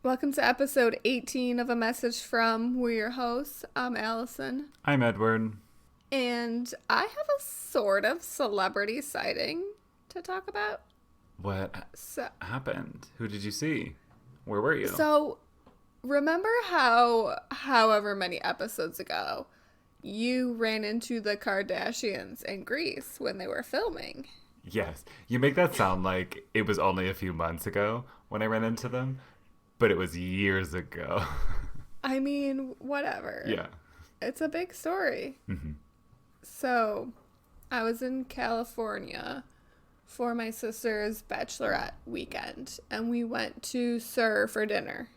Welcome to episode 18 of A Message From. We're your hosts. I'm Alyson. I'm Edward. And I have a sort of celebrity sighting to talk about. What happened? Who did you see? Where were you? So, remember how, however many episodes ago, you ran into the Kardashians in Greece when they were filming? Yes. You make that sound like it was only a few months ago when I ran into them, but it was years ago. I mean, whatever. Yeah. It's a big story. Mm-hmm. So, I was in California for my sister's bachelorette weekend, and we went to SUR for dinner.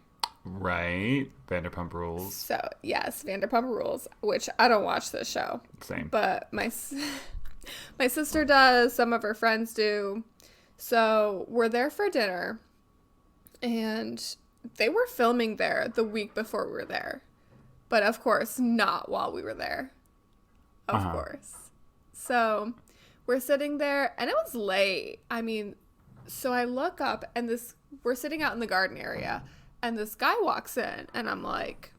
Right. Vanderpump Rules. So, yes, Vanderpump Rules, which I don't watch this show. Same. But my sister does, some of her friends do. So, we're there for dinner, and they were filming there the week before we were there. But, of course, not while we were there. Of course. So, we're sitting there, and it was late. I mean, so I look up, and we're sitting out in the garden area, and this guy walks in, and I'm like,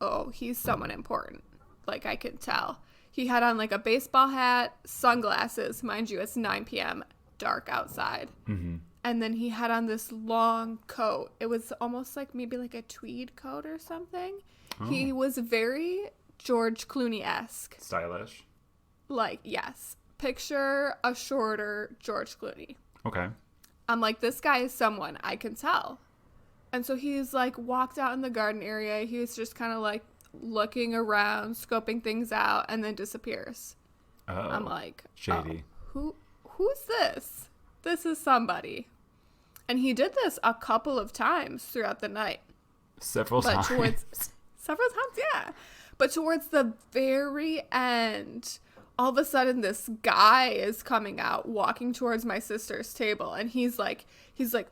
oh, he's someone important. Like, I could tell. He had on, like, a baseball hat, sunglasses. Mind you, it's 9 p.m., dark outside. Mm-hmm. And then he had on this long coat. It was almost like maybe like a tweed coat or something. Oh. He was very George Clooney-esque. Stylish. Like, yes. Picture a shorter George Clooney. Okay. I'm like, this guy is someone I can tell. And so he's like walked out in the garden area. He was just kind of like looking around, scoping things out, and then disappears. Oh. I'm like, shady. Oh, who's this? This is somebody. And he did this a couple of times throughout the night. Several times, yeah. But towards the very end, all of a sudden this guy is coming out, walking towards my sister's table. And he's like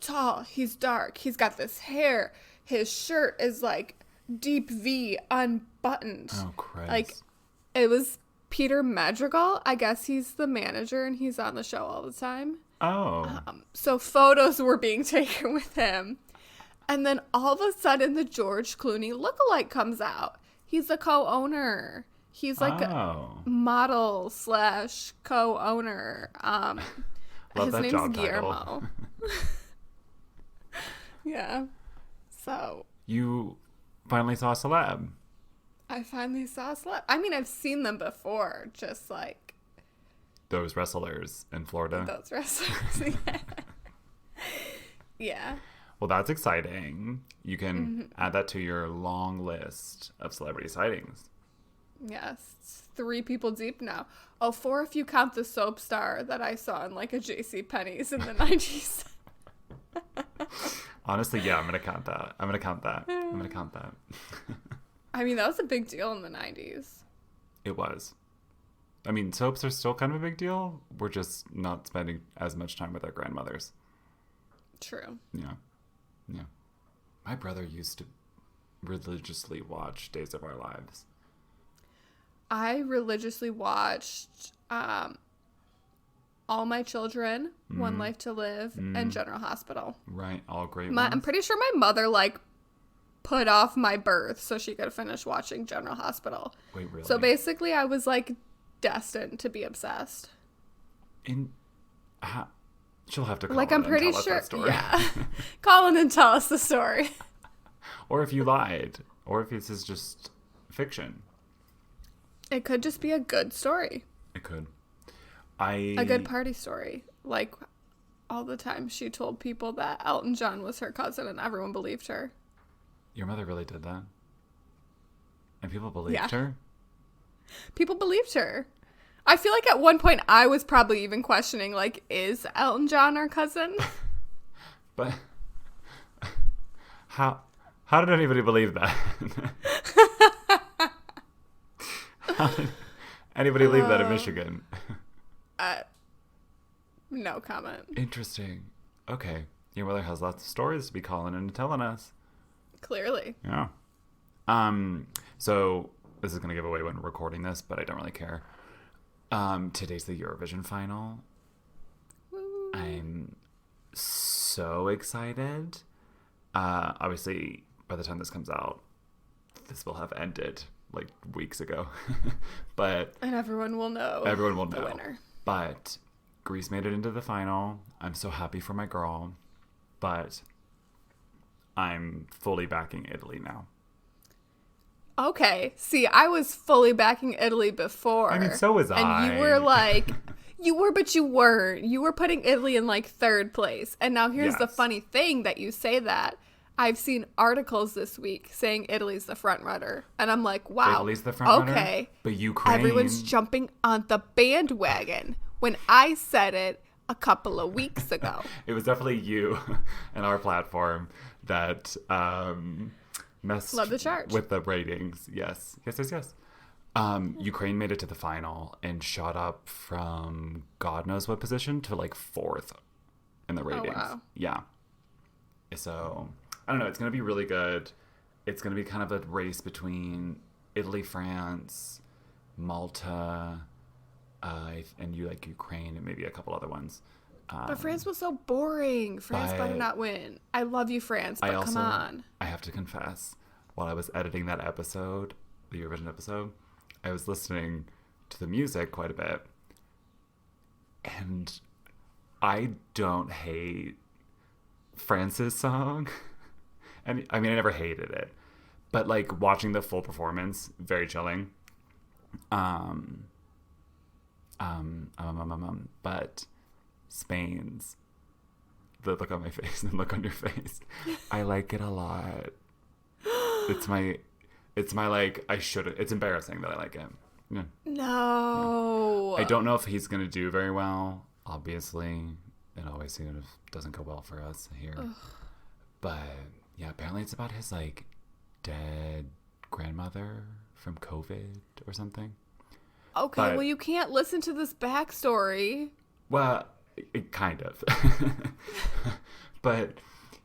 tall, he's dark, he's got this hair. His shirt is like deep V, unbuttoned. Oh, Christ. Like, it was Peter Madrigal. I guess he's the manager and he's on the show all the time. Oh. So photos were being taken with him. And then all of a sudden the George Clooney lookalike comes out. He's the co-owner. He's like a model / co-owner. Love his that job name's Guillermo. Yeah. So. You finally saw a celeb. I finally saw a celeb. I mean, I've seen them before, just like. Those wrestlers in Florida. Those wrestlers, yeah. Yeah. Well, that's exciting. You can add that to your long list of celebrity sightings. Yes. It's 3 people deep now. Oh, 4 if you count the soap star that I saw in like a JCPenney's in the 90s. Honestly, yeah, I'm going to count that. I'm going to count that. I mean, that was a big deal in the 90s. It was. I mean, soaps are still kind of a big deal. We're just not spending as much time with our grandmothers. True. Yeah. Yeah. My brother used to religiously watch Days of Our Lives. I religiously watched All My Children, One Life to Live, and General Hospital. Right. All great ones. I'm pretty sure my mother, like, put off my birth so she could finish watching General Hospital. Wait, really? So basically, I was, like, destined to be obsessed. She'll have to call like, in I'm pretty and tell sure. us that story. Yeah. Call in and tell us the story. Or if you lied. Or if this is just fiction. It could just be a good story. It could. A good party story. Like, all the time she told people that Elton John was her cousin and everyone believed her. Your mother really did that? And people believed her? People believed her. I feel like at one point I was probably even questioning, like, is Elton John our cousin? But how did anybody believe that? How did anybody believe that in Michigan? No comment. Interesting. Okay. Your mother has lots of stories to be calling and telling us. Clearly. Yeah. So this is going to give away when we're recording this, but I don't really care. Today's the Eurovision final. Woo. I'm so excited. Obviously, by the time this comes out, this will have ended like weeks ago. And everyone will know. The winner. But Greece made it into the final. I'm so happy for my girl. But I'm fully backing Italy now. Okay. See, I was fully backing Italy before. I mean, so was I. And you were like, but you weren't. You were putting Italy in like third place. And now here's the funny thing that you say that. I've seen articles this week saying Italy's the front runner. And I'm like, wow. Italy's the front runner? Okay. But Ukraine. Everyone's jumping on the bandwagon when I said it a couple of weeks ago. It was definitely you and our platform that messed Love the charge. with the ratings. Yes. Ukraine made it to the final and shot up from God knows what position to like 4th in the ratings. Oh, wow. Yeah. So, I don't know. It's going to be really good. It's going to be kind of a race between Italy, France, Malta, and you like Ukraine and maybe a couple other ones. But France was so boring. France better not win. I love you, France, but come on. I have to confess, while I was editing that episode, the Eurovision episode, I was listening to the music quite a bit. And I don't hate France's song. And I mean, I never hated it. But like watching the full performance, very chilling. But Spain's, the look on my face and the look on your face, I like it a lot. It's my like, it's embarrassing that I like it. Yeah. No. Yeah. I don't know if he's going to do very well. Obviously, it always doesn't go well for us here. Ugh. But yeah, apparently it's about his like dead grandmother from COVID or something. Okay, well, you can't listen to this backstory. Well, it kind of. But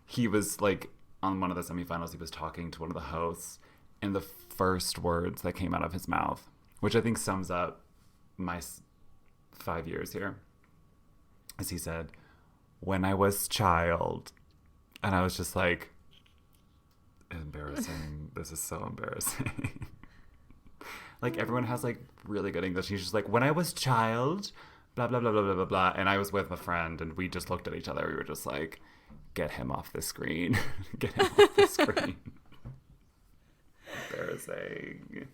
he was like, on one of the semifinals, he was talking to one of the hosts, and the first words that came out of his mouth, which I think sums up my 5 years here, is he said, "When I was child," and I was just like, embarrassing. This is so embarrassing. Like, everyone has, like, really good English. He's just like, "When I was child, blah, blah, blah, blah, blah, blah, blah." And I was with a friend, and we just looked at each other. We were just like, get him off the screen. Get him off the screen. Embarrassing.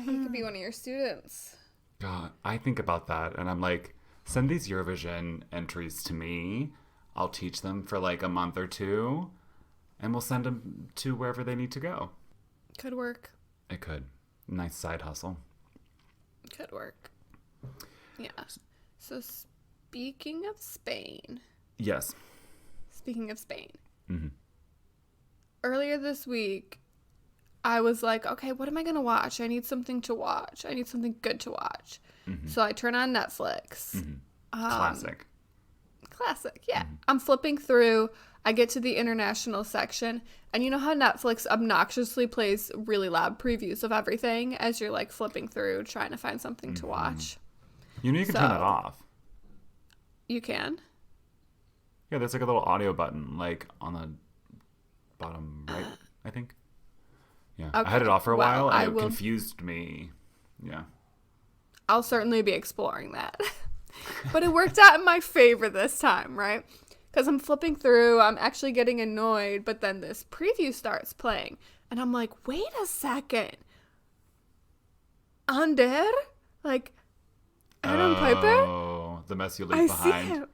He could be one of your students. God, I think about that, and I'm like, send these Eurovision entries to me. I'll teach them for, like, a month or two, and we'll send them to wherever they need to go. Could work. It could. Nice side hustle. Could work. Yeah. So speaking of Spain. Yes. Speaking of Spain. Mm-hmm. Earlier this week, I was like, okay, what am I going to watch? I need something to watch. I need something good to watch. Mm-hmm. So I turn on Netflix. Mm-hmm. Classic, yeah. Mm-hmm. I'm flipping through. I get to the international section, and you know how Netflix obnoxiously plays really loud previews of everything as you're like flipping through trying to find something to watch? You know you can turn that off. You can? Yeah, there's like a little audio button like on the bottom right, I think. Yeah, okay. I had it off for a while, and it confused me. Yeah. I'll certainly be exploring that. But it worked out in my favor this time, right? Because I'm flipping through, I'm actually getting annoyed, but then this preview starts playing. And I'm like, wait a second. Ander? Like, Adam Piper? Oh, the mess you leave behind.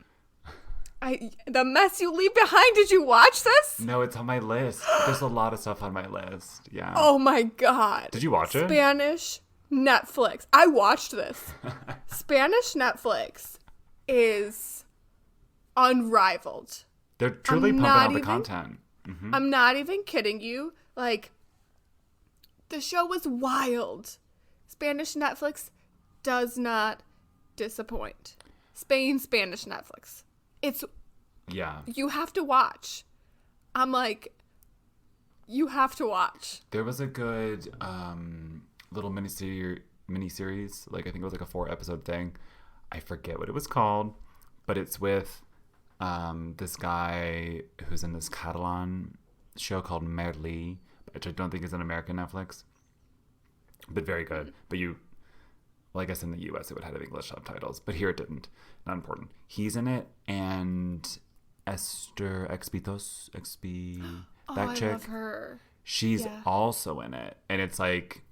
The mess you leave behind? Did you watch this? No, it's on my list. There's a lot of stuff on my list. Yeah. Oh my God. Did you watch it? Spanish Netflix. I watched this. Spanish Netflix is unrivaled. They're truly pumping out the content. Mm-hmm. I'm not even kidding you. Like, the show was wild. Spanish Netflix does not disappoint. Spanish Netflix. Yeah. You have to watch. I'm like, you have to watch. There was a good little miniseries, like I think it was like a 4-episode thing. I forget what it was called, but it's with This guy who's in this Catalan show called Merli, which I don't think is an American Netflix, but very good. But well, I guess in the U.S. it would have English subtitles, but here it didn't. Not important. He's in it, and Esther Expitos, that chick. I love her. She's also in it, and it's like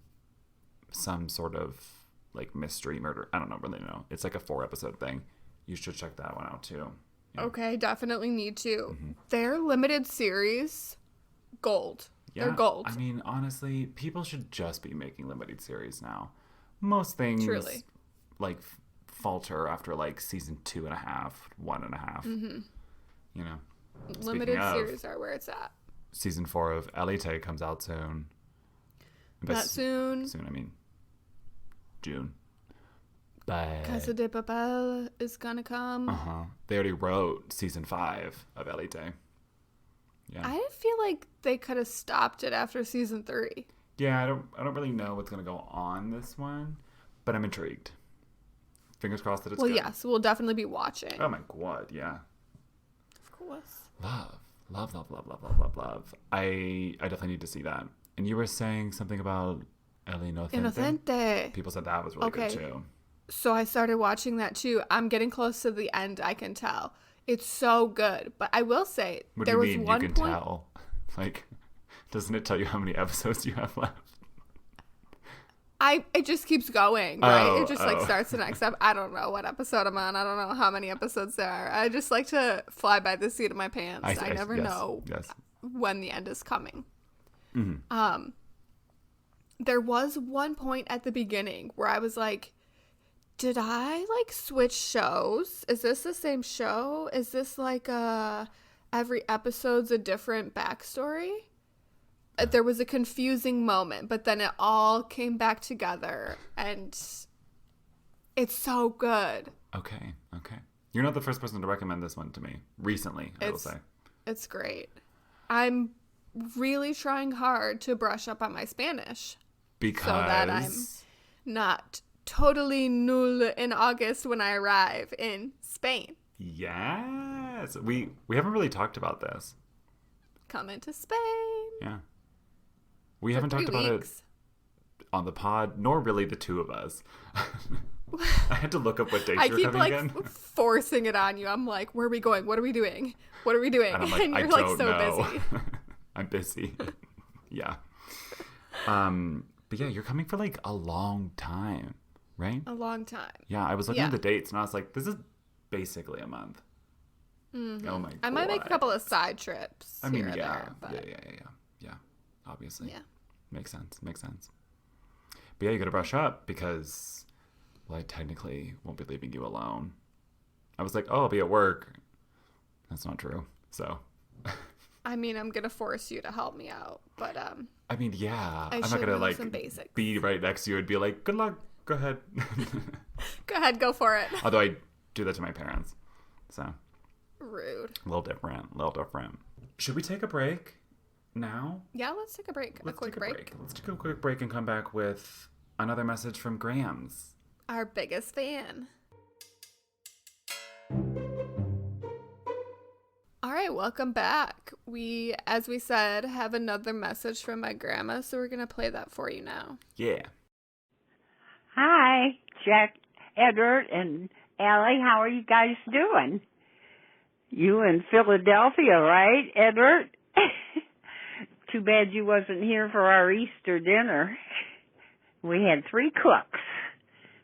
some sort of like mystery murder. I don't really know. It's like a 4-episode thing. You should check that one out too. Yeah. Okay, definitely need to. Their limited series, gold. Yeah, they're gold. I mean, honestly, people should just be making limited series now. Most things Truly. like falter after like season 2.5, 1.5. You know, Limited series are where it's at. Season 4 of Elite comes out soon. Not soon. Soon, I mean June. But Casa de Papel is gonna come. They already wrote season 5 of Elite. Yeah. I feel like they could have stopped it after season 3. Yeah, I don't really know what's gonna go on this one, but I'm intrigued. Fingers crossed that it's good. Well, yes, we'll definitely be watching. Oh my god, yeah. Of course. Love. I definitely need to see that. And you were saying something about El Inocente. People said that was really good too. So I started watching that too. I'm getting close to the end, I can tell. It's so good. But I will say, what there do was you mean one you can point... tell? Like, doesn't it tell you how many episodes you have left? It just keeps going, right? Oh, it just like starts the next I don't know what episode I'm on. I don't know how many episodes there are. I just like to fly by the seat of my pants. I never know when the end is coming. There was one point at the beginning where I was like, did I like switch shows? Is this the same show? Is this like every episode's a different backstory? There was a confusing moment, but then it all came back together, and it's so good. Okay. You're not the first person to recommend this one to me recently, I will say. It's great. I'm really trying hard to brush up on my Spanish. Because... So that I'm not totally null in August when I arrive in Spain. Yes. We haven't really talked about this. Coming to Spain. Yeah. We haven't talked about it on the pod, nor really the two of us. I had to look up what dates you're coming again. I keep forcing it on you. I'm like, where are we going? What are we doing? What are we doing? And I'm like, and you're I don't so know. busy. I'm busy. Yeah. But yeah, you're coming for like a long time, right? A long time. Yeah, I was looking at the dates and I was like, this is basically a month. Oh my god. I might make a couple of side trips. I mean, here yeah. There, but... Yeah. Obviously. Yeah. Makes sense. But yeah, you gotta brush up because, well, I technically won't be leaving you alone. I was like, oh, I'll be at work. That's not true. So. I mean, I'm gonna force you to help me out, but I mean, yeah. I'm not should gonna know like some basics. be right next to you and be like, good luck. Go ahead. Go ahead, go for it. Although I do that to my parents, so. Rude. A little different. Should we take a break now? Yeah, let's take a break. Let's take a quick break and come back with another message from Grams, our biggest fan. All right, welcome back. We, as we said, have another message from my grandma, so we're going to play that for you now. Yeah. Hi, Jack, Edward, and Allie. How are you guys doing? You in Philadelphia, right, Edward? Too bad you wasn't here for our Easter dinner. We had 3 cooks.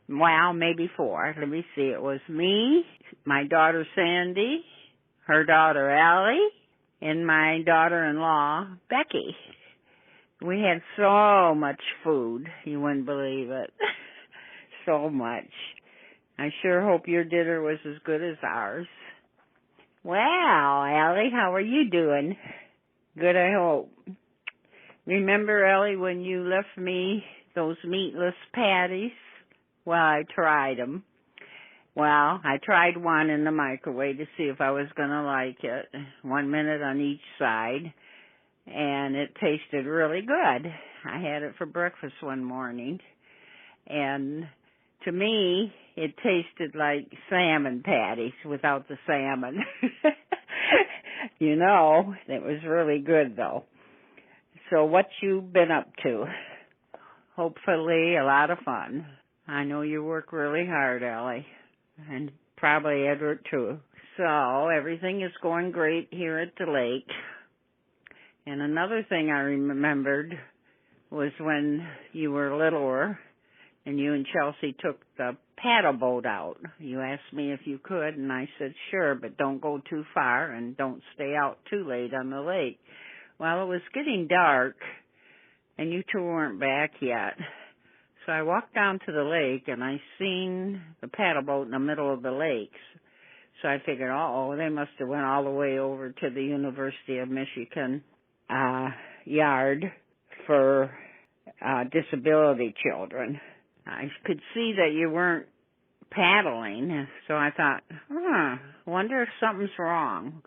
Well, maybe 4. Let me see. It was me, my daughter Sandy, her daughter Allie, and my daughter-in-law Becky. We had so much food, you wouldn't believe it. So much. I sure hope your dinner was as good as ours. Well, Allie, how are you doing? Good, I hope. Remember, Ellie, when you left me those meatless patties? Well, I tried them. Well, I tried one in the microwave to see if I was going to like it. 1 minute on each side. And it tasted really good. I had it for breakfast one morning. And To me, it tasted like salmon patties without the salmon. You know, it was really good, though. So what you been up to? Hopefully a lot of fun. I know you work really hard, Allie, and probably Edward, too. So everything is going great here at the lake. And another thing I remembered was when you were littler and you and Chelsea took the paddle boat out. You asked me if you could, and I said sure, but don't go too far and don't stay out too late on the lake. Well, it was getting dark, and you two weren't back yet. So I walked down to the lake, and I seen the paddle boat in the middle of the lakes. So I figured, they must have went all the way over to the University of Michigan yard for disability children. I could see that you weren't paddling, so I thought, wonder if something's wrong.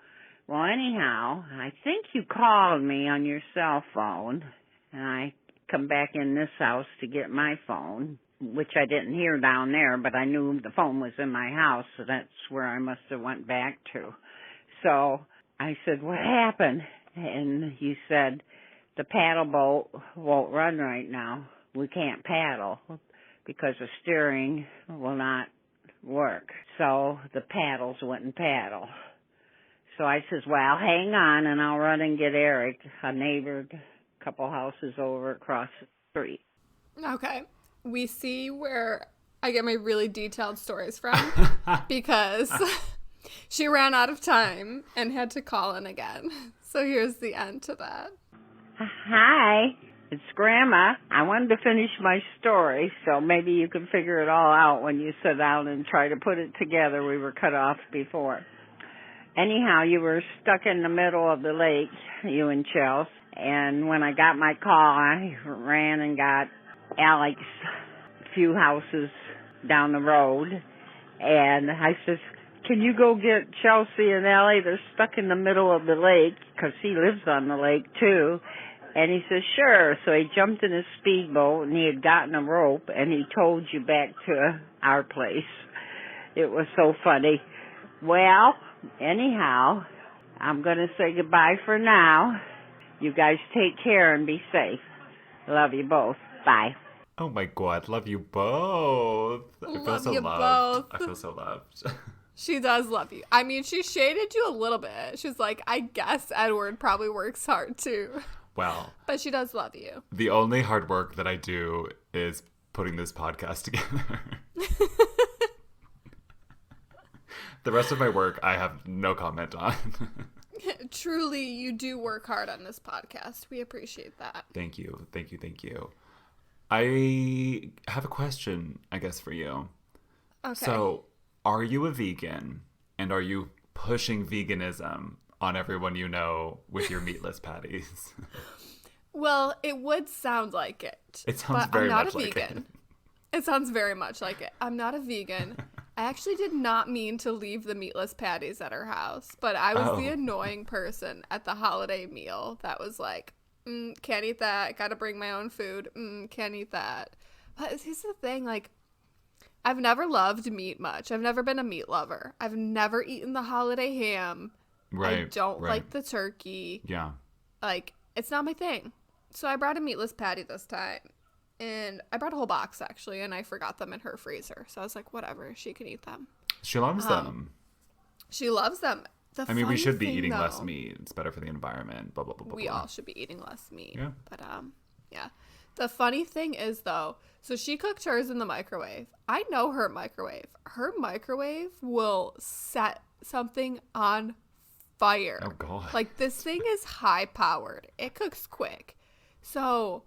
Well, anyhow, I think you called me on your cell phone, and I come back in this house to get my phone, which I didn't hear down there, but I knew the phone was in my house, so that's where I must have went back to. So I said, what happened? And you said, the paddle boat won't run right now. We can't paddle because the steering will not work. So the paddles wouldn't paddle. So I says, well, hang on, and I'll run and get Eric, a neighbor, a couple houses over across the street. Okay. We see where I get my really detailed stories from because she ran out of time and had to call in again. So here's the end to that. Hi, it's Grandma. I wanted to finish my story, so maybe you can figure it all out when you sit down and try to put it together. We were cut off before. Anyhow, you were stuck in the middle of the lake, you and Chelsea, and when I got my call, I ran and got Alex a few houses down the road, and I says, can you go get Chelsea and Allie? They're stuck in the middle of the lake, because he lives on the lake, too. And he says, sure. So he jumped in his speedboat, and he had gotten a rope, and he towed you back to our place. It was so funny. Well, anyhow, I'm going to say goodbye for now. You guys take care and be safe. Love you both. Bye. Oh my God, love you both. I feel so loved. I feel so loved. She does love you. I mean, she shaded you a little bit. She's like, I guess Edward probably works hard too. Well. But she does love you. The only hard work that I do is putting this podcast together. The rest of my work, I have no comment on. Truly, you do work hard on this podcast. We appreciate that. Thank you. Thank you. Thank you. I have a question, I guess, for you. Okay. So, are you a vegan? And are you pushing veganism on everyone you know with your meatless patties? Well, it would sound like it. It sounds very much like it. I'm not a vegan. It sounds very much like it. I'm not a vegan. I actually did not mean to leave the meatless patties at her house, but I was the annoying person at the holiday meal that was like, can't eat that, gotta bring my own food, can't eat that. But here's the thing, like, I've never loved meat much. I've never been a meat lover. I've never eaten the holiday ham. Right. I don't like the turkey. Yeah. Like, it's not my thing. So I brought a meatless patty this time. And I brought a whole box, actually, and I forgot them in her freezer. So I was like, whatever, she can eat them. She loves them. She loves them. I mean, we should be eating less meat. It's better for the environment, blah, blah, blah, blah. We all should be eating less meat. Yeah. But, yeah. The funny thing is, though, so she cooked hers in the microwave. I know her microwave. Her microwave will set something on fire. Oh, God. Like, this thing is high-powered. It cooks quick. So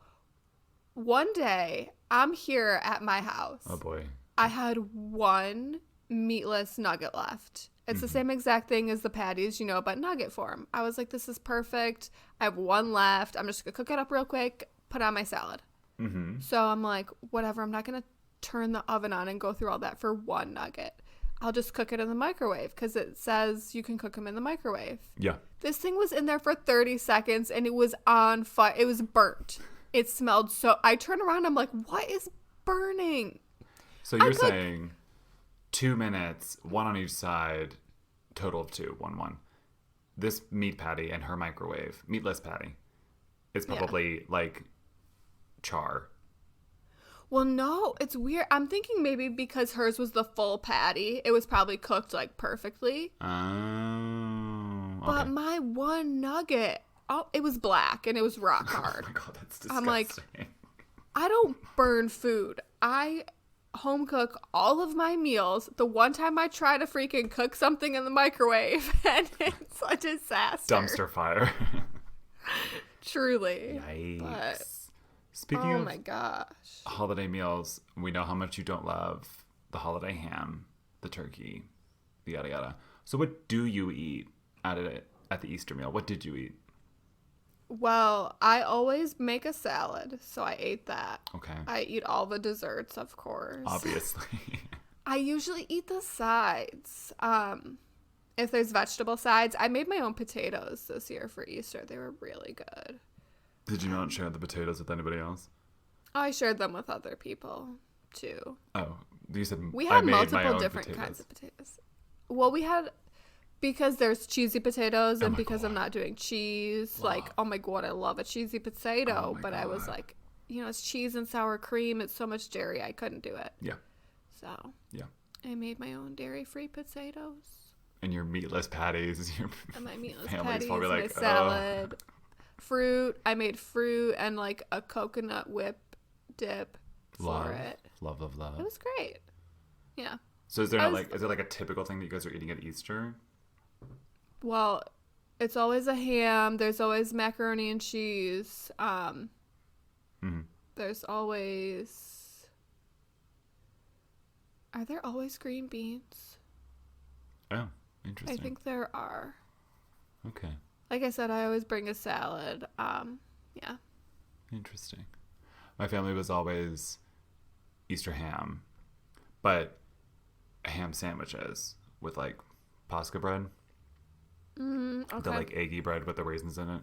one day, I'm here at my house. Oh, boy. I had one meatless nugget left. It's the same exact thing as the patties, but nugget form. I was like, this is perfect. I have one left. I'm just going to cook it up real quick, put it on my salad. Mm-hmm. So I'm like, whatever. I'm not going to turn the oven on and go through all that for one nugget. I'll just cook it in the microwave because it says you can cook them in the microwave. Yeah. This thing was in there for 30 seconds and it was on fire. It was burnt. It smelled so... I turn around, I'm like, what is burning? So you're saying 2 minutes, one on each side, total of 2, 1. This meat patty and her microwave, meatless patty, is probably like char. Well, no, it's weird. I'm thinking maybe because hers was the full patty, it was probably cooked like perfectly. Oh. But Okay. my one nugget, it was black and it was rock hard. Oh my God, that's disgusting. I'm like, I don't burn food. I home cook all of my meals. The one time I try to freaking cook something in the microwave and it's a disaster. Dumpster fire. Truly. Yikes. But, Speaking oh of my gosh. holiday meals, we know how much you don't love the holiday ham, the turkey, the yada yada. So what do you eat at the Easter meal? What did you eat? Well, I always make a salad, so I ate that. Okay. I eat all the desserts, of course. Obviously. I usually eat the sides. If there's vegetable sides, I made my own potatoes this year for Easter. They were really good. Did you not share the potatoes with anybody else? I shared them with other people, too. Oh, you said We I had made my multiple own different potatoes. kinds of potatoes. Well, we had, because there's cheesy potatoes, and my because I'm God. not doing cheese, Wow. like, oh my God, I love a cheesy potato. Oh my But I was God. like, it's cheese and sour cream. It's so much dairy. I couldn't do it. Yeah. So Yeah. I made my own dairy-free potatoes. And your meatless patties. Your And my meatless family's patties, probably my like, salad, fruit. I made fruit and like a coconut whip dip for it. Love. It was great. Yeah. So is there I not was- is there like a typical thing that you guys are eating at Easter? Well, it's always a ham. There's always macaroni and cheese. There's always. Are there always green beans? Oh, interesting. I think there are. Okay. Like I said, I always bring a salad. Yeah. Interesting. My family was always Easter ham, but ham sandwiches with like Pascha bread. Okay. The like eggy bread with the raisins in it.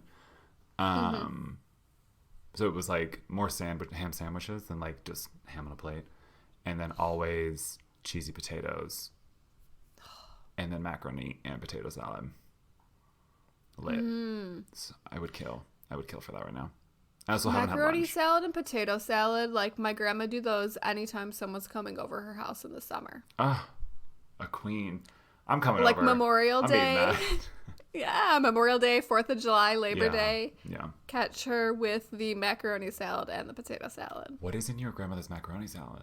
So it was like more ham sandwiches than like just ham on a plate, and then always cheesy potatoes, and then macaroni and potato salad. Lit. So I would kill for that right now. I also haven't had Macaroni lunch. salad and potato salad. Like my grandma do those anytime someone's coming over her house in the summer. Ah, a queen. I'm coming Like over. Memorial I'm eating Day. that. Yeah, Memorial Day, 4th of July, Labor Yeah, Day. Yeah. Catch her with the macaroni salad and the potato salad. What is in your grandmother's macaroni salad?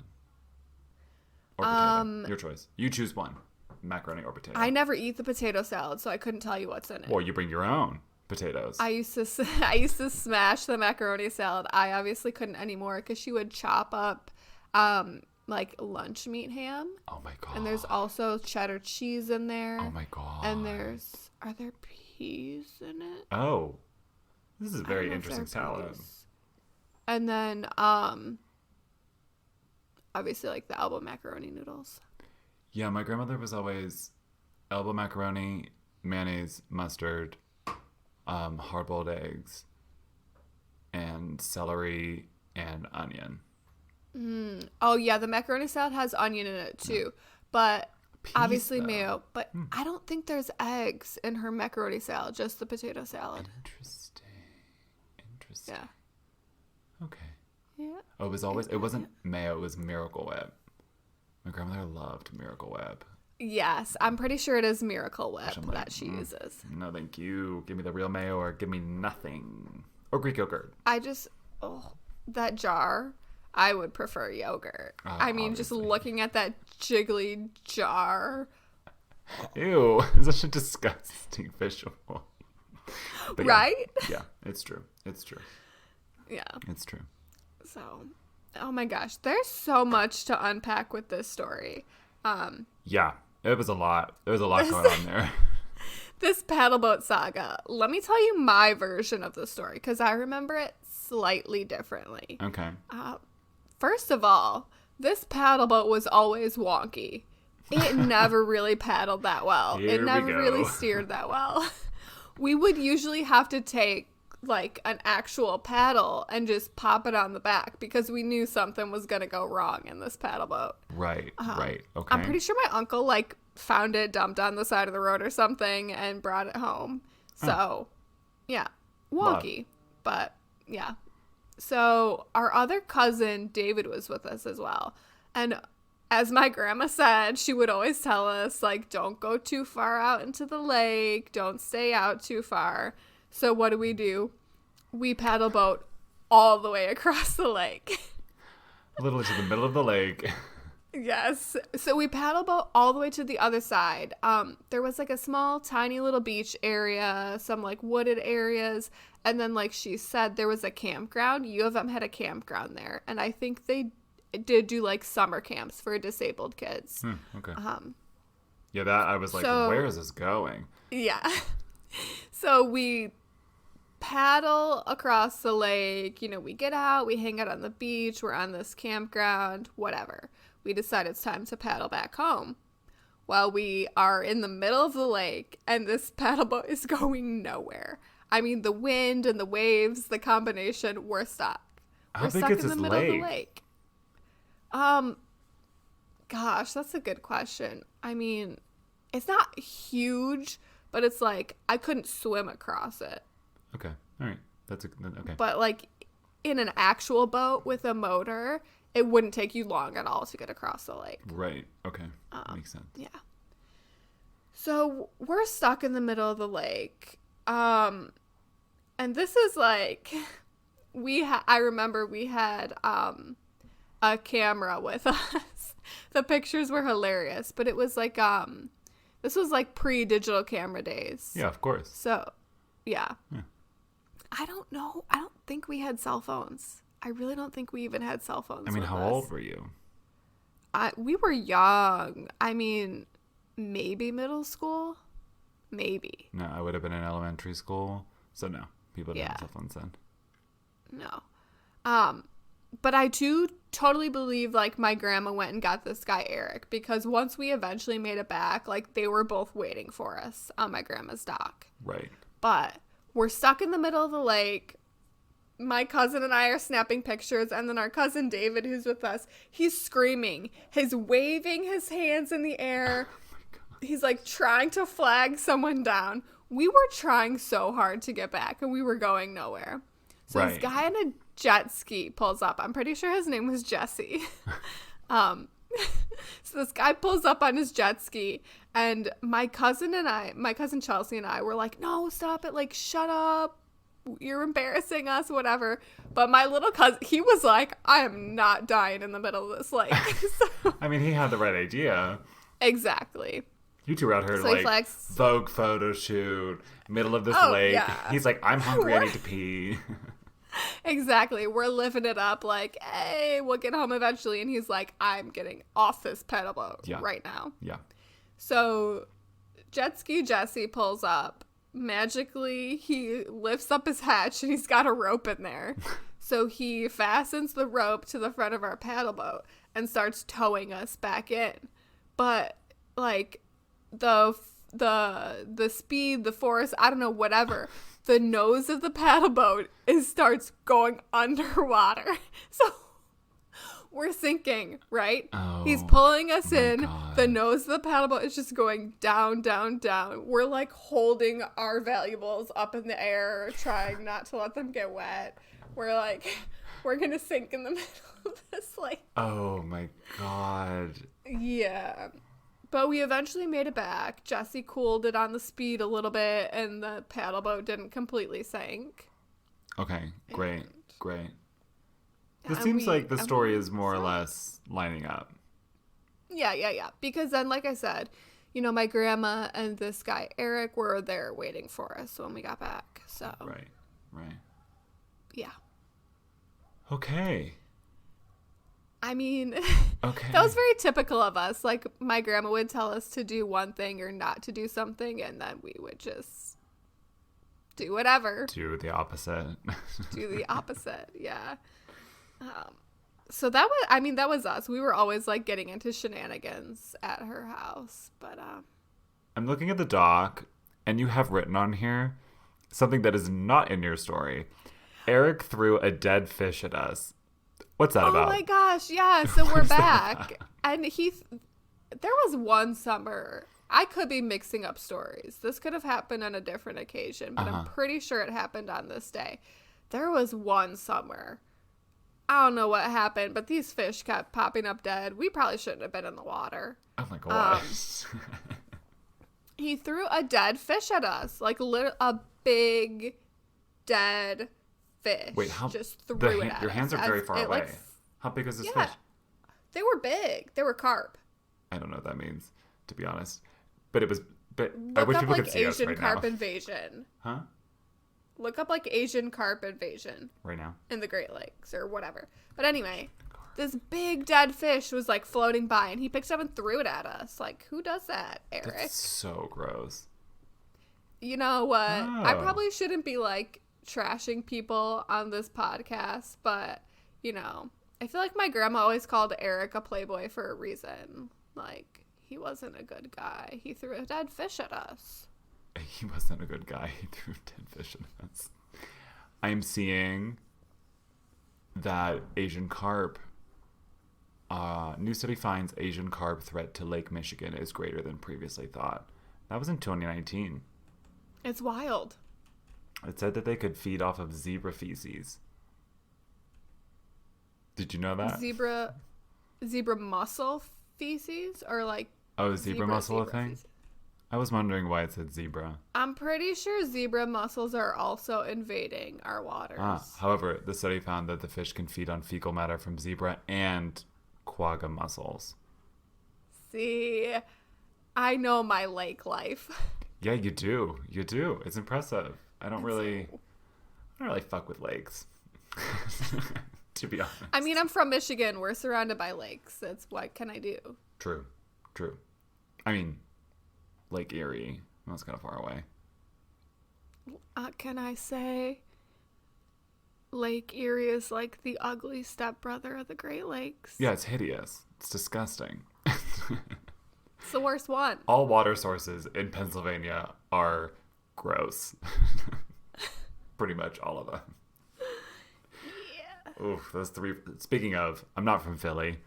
Or potato? Your choice. You choose one. Macaroni or potato. I never eat the potato salad, so I couldn't tell you what's in it. Or you bring your own potatoes. I used to smash the macaroni salad. I obviously couldn't anymore because she would chop up like lunch meat ham. Oh my god. And there's also cheddar cheese in there. Oh my god. And are there peas in it? Oh. This is a I very don't know if interesting they're salad. peas. And then obviously like the elbow macaroni noodles. Yeah, my grandmother was always elbow macaroni, mayonnaise, mustard, hard-boiled eggs, and celery and onion. Oh yeah, the macaroni salad has onion in it too. But Peas, obviously though. mayo. But I don't think there's eggs in her macaroni salad, just the potato salad. Interesting. Yeah. Okay. Yeah. Oh, it wasn't mayo, it was Miracle Whip. My grandmother loved Miracle Whip. Yes, I'm pretty sure it is Miracle Whip I'm like, that she uses. No, thank you. Give me the real mayo or give me nothing. Or Greek yogurt. That jar, I would prefer yogurt. Oh, I mean, just obviously. looking at that jiggly jar. Ew. It's such a disgusting visual. But yeah, Right? Yeah, it's true. It's true. Yeah. It's true. So, oh my gosh, there's so much to unpack with this story. Yeah, it was a lot. There was a lot going on there. This paddle boat saga. Let me tell you my version of the story because I remember it slightly differently. Okay. First of all, this paddle boat was always wonky. It never really paddled that well. Here It we never go. really steered that well. We would usually have to take like an actual paddle and just pop it on the back because we knew something was going to go wrong in this paddle boat. Right. Okay. I'm pretty sure my uncle like found it dumped on the side of the road or something and brought it home. So, yeah, wonky, but yeah. So our other cousin, David, was with us as well. And as my grandma said, she would always tell us, like, don't go too far out into the lake. Don't stay out too far. So what do? We paddle boat all the way across the lake. Literally to the middle of the lake. Yes. So we paddle boat all the way to the other side. There was like a small, tiny little beach area, some like wooded areas. And then, like she said, there was a campground. U of M had a campground there. And I think they did do like summer camps for disabled kids. Okay. Yeah, that I was like, where is this going? Yeah. So we paddle across the lake. You know, we get out, we hang out on the beach, we're on this campground, whatever. We decide it's time to paddle back home. Well, we are in the middle of the lake, and this paddle boat is going nowhere. I mean, the wind and the waves, the combination, we're stuck. How we're big stuck is in the this middle lake? of the lake. Gosh, that's a good question. I mean, it's not huge, but it's like I couldn't swim across it. Okay. All right. That's okay. But like in an actual boat with a motor, it wouldn't take you long at all to get across the lake. Right. Okay. Makes sense. Yeah. So we're stuck in the middle of the lake. And this is like I remember we had a camera with us. The pictures were hilarious, but it was like this was like pre-digital camera days. Yeah, of course. So, yeah. I don't know. I don't think we had cell phones. I really don't think we even had cell phones. I mean, how old were you? We were young. I mean, maybe middle school. Maybe. No, I would have been in elementary school. So no, people didn't have cell phones then. No. But I do totally believe, like, my grandma went and got this guy, Eric, because once we eventually made it back, like, they were both waiting for us on my grandma's dock. Right. But we're stuck in the middle of the lake. My cousin and I are snapping pictures, and then our cousin David, who's with us, he's screaming. He's waving his hands in the air. Oh my God. He's, like, trying to flag someone down. We were trying so hard to get back, and we were going nowhere. So this guy on a jet ski pulls up. I'm pretty sure his name was Jesse. So this guy pulls up on his jet ski, and my cousin Chelsea and I were like, no, stop it. Like, shut up. You're embarrassing us, whatever. But my little cousin, he was like, I am not dying in the middle of this lake. So, I mean, he had the right idea. Exactly. You two were out here So like he flags. Vogue photo shoot, middle of this lake. Yeah. He's like, I'm hungry, I need to pee. Exactly. We're living it up like, hey, we'll get home eventually. And he's like, I'm getting off this pedal boat right now. Yeah. So jet ski Jesse pulls up. Magically, he lifts up his hatch and he's got a rope in there. So he fastens the rope to the front of our paddle boat and starts towing us back in. But like the speed, the force, I don't know, whatever. The nose of the paddle boat starts going underwater. So we're sinking, right? Oh, he's pulling us in. God. The nose of the paddle boat is just going down, down, down. We're like holding our valuables up in the air, trying not to let them get wet. We're like, we're going to sink in the middle of this lake. Oh my God. Yeah. But we eventually made it back. Jesse cooled it on the speed a little bit, and the paddle boat didn't completely sink. Okay, great. This And seems like the and story is more or less lining up. Yeah. Because then, like I said, you know, my grandma and this guy, Eric, were there waiting for us when we got back. So, Right. yeah. Okay. I mean, Okay. that was very typical of us. Like, my grandma would tell us to do one thing or not to do something, and then we would just do whatever. Do the opposite. Do the opposite, yeah. So that was us. We were always, like, getting into shenanigans at her house. But, I'm looking at the doc, and you have written on here, something that is not in your story. Eric threw a dead fish at us. What's that about? Oh my gosh, yeah. So we're back. And there was one summer. I could be mixing up stories. This could have happened on a different occasion, but I'm pretty sure it happened on this day. There was one summer. I don't know what happened, but these fish kept popping up dead. We probably shouldn't have been in the water. Oh my gosh. He threw a dead fish at us, like a big dead fish. Wait, just threw it at your us. hands are very far away. How big is this fish? They were big. They were carp. I don't know what that means, to be honest. But I wish Look up people like could see us Asian right carp now. invasion. Huh? Look up like Asian carp invasion Right now? in the Great Lakes or whatever. But anyway, this big dead fish was like floating by, and he picked it up and threw it at us. Like, who does that, Eric? That's so gross. You know what? I Oh. probably shouldn't be like trashing people on this podcast, but you know, I feel like my grandma always called Eric a playboy for a reason. Like, he wasn't a good guy. He threw a dead fish at us. He wasn't a good guy. He threw dead fish at us. I'm seeing that Asian carp. New study finds Asian carp threat to Lake Michigan is greater than previously thought. That was in 2019. It's wild. It said that they could feed off of zebra feces. Did you know that? Zebra mussel feces or like Oh, is zebra mussel a thing? feces? I was wondering why it said zebra. I'm pretty sure zebra mussels are also invading our waters. However, the study found that the fish can feed on fecal matter from zebra and quagga mussels. See, I know my lake life. Yeah, you do. You do. It's impressive. I don't really fuck with lakes. To be honest. I mean, I'm from Michigan. We're surrounded by lakes. That's what can I do? True. I mean, Lake Erie. That's kind of far away. Can I say Lake Erie is like the ugly stepbrother of the Great Lakes? Yeah, it's hideous. It's disgusting. It's the worst one. All water sources in Pennsylvania are gross. Pretty much all of them. Yeah. Oof, those three. Speaking of, I'm not from Philly.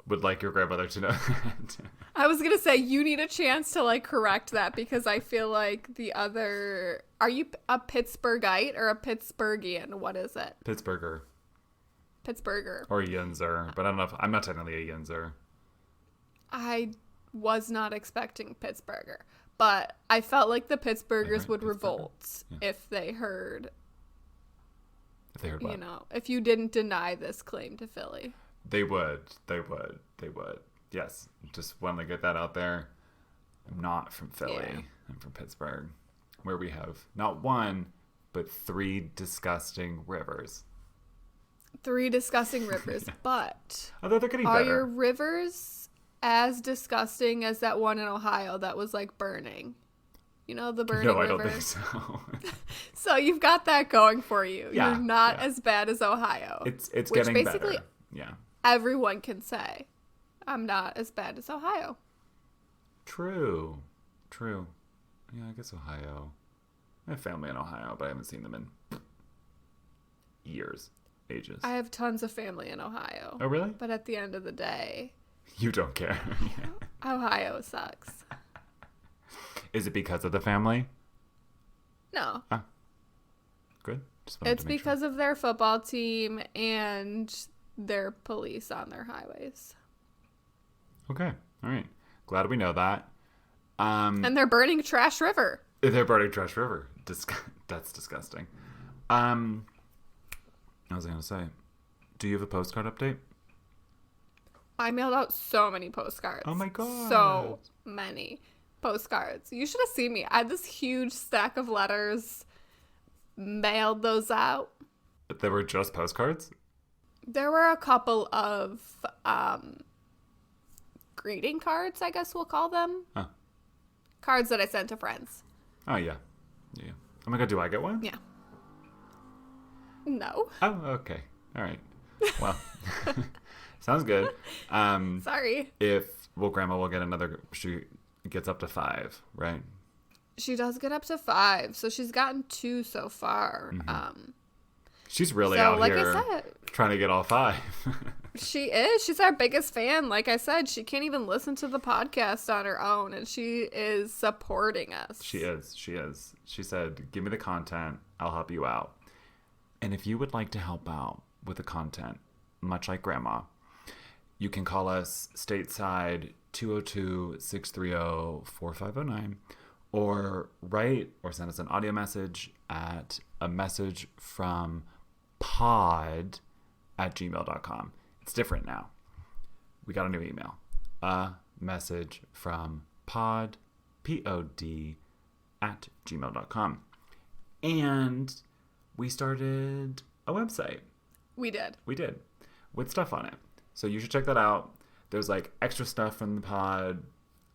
Would like your grandmother to know that. I was going to say, you need a chance to like correct that because I feel like the other... Are you a Pittsburghite or a Pittsburghian? What is it? Pittsburgher. Pittsburgher. Or a Yinzer. But I don't know if... I'm not technically a Yinzer. I was not expecting Pittsburgher. But I felt like the Pittsburghers would Pittsburgher? revolt Yeah. if they heard, If they heard what? you know, if you didn't deny this claim to Philly. They would. Yes. Just want to get that out there. I'm not from Philly. Yeah. I'm from Pittsburgh, where we have not one, but 3 disgusting rivers. 3 disgusting rivers, but Although they're getting are better. your rivers as disgusting as that one in Ohio that was like burning? You know, the burning No, I river? don't think so. So you've got that going for you. Yeah, You're not yeah. as bad as Ohio. It's which getting basically better. Yeah. everyone can say, I'm not as bad as Ohio. True. Yeah, I guess Ohio. I have family in Ohio, but I haven't seen them in ages. I have tons of family in Ohio. Oh, really? But at the end of the day, You don't care. Ohio sucks. Is it because of the family? No. Good. Just wanted It's to make because of their football team and their police on their highways. Sure. Okay. All right. Glad we know that. And they're burning Trash River. They're burning Trash River. That's disgusting. What was I going to say? Do you have a postcard update? I mailed out so many postcards. Oh my God. So many postcards. You should have seen me. I had this huge stack of letters. Mailed those out. They were just postcards? There were a couple of greeting cards, I guess we'll call them. Huh. Cards that I sent to friends. Oh, yeah. Oh my God, do I get one? Yeah. No. Oh, okay. All right. Well, sounds good. Sorry. Grandma will get another, she gets up to 5, right? she does get up to 5, so she's gotten 2 so far. She's really so, out like here I said, trying to get all 5. she is. She's our biggest fan. Like I said, she can't even listen to the podcast on her own, and she is supporting us. She is. She said, give me the content. I'll help you out. And if you would like to help out with the content, much like Grandma, you can call us stateside 202-630-4509 or write or send us an audio message at a message from pod@gmail.com. It's different now. We got a new email. A message from pod, P-O-D, @gmail.com. And we started a website. We did. With stuff on it. So you should check that out. There's like extra stuff from the pod.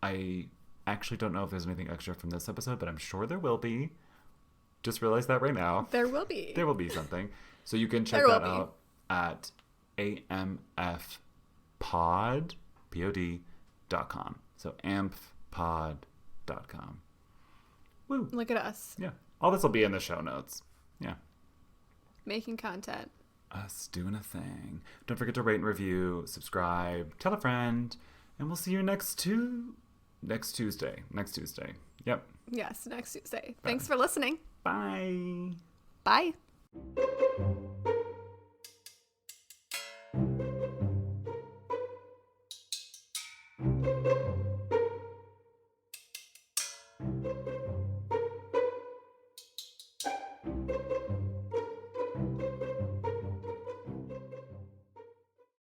I actually don't know if there's anything extra from this episode, but I'm sure there will be. Just realized that right now. There will be. There will be something. So you can check that out at amfpod, P-O-D.com. So amfpod.com. Woo. Look at us. Yeah. All this will be in the show notes. Yeah. Making content. Us doing a thing. Don't forget to rate and review, subscribe, tell a friend, and we'll see you next Tuesday. Yep. Yes, next Tuesday. Thanks for listening. Bye. Bye.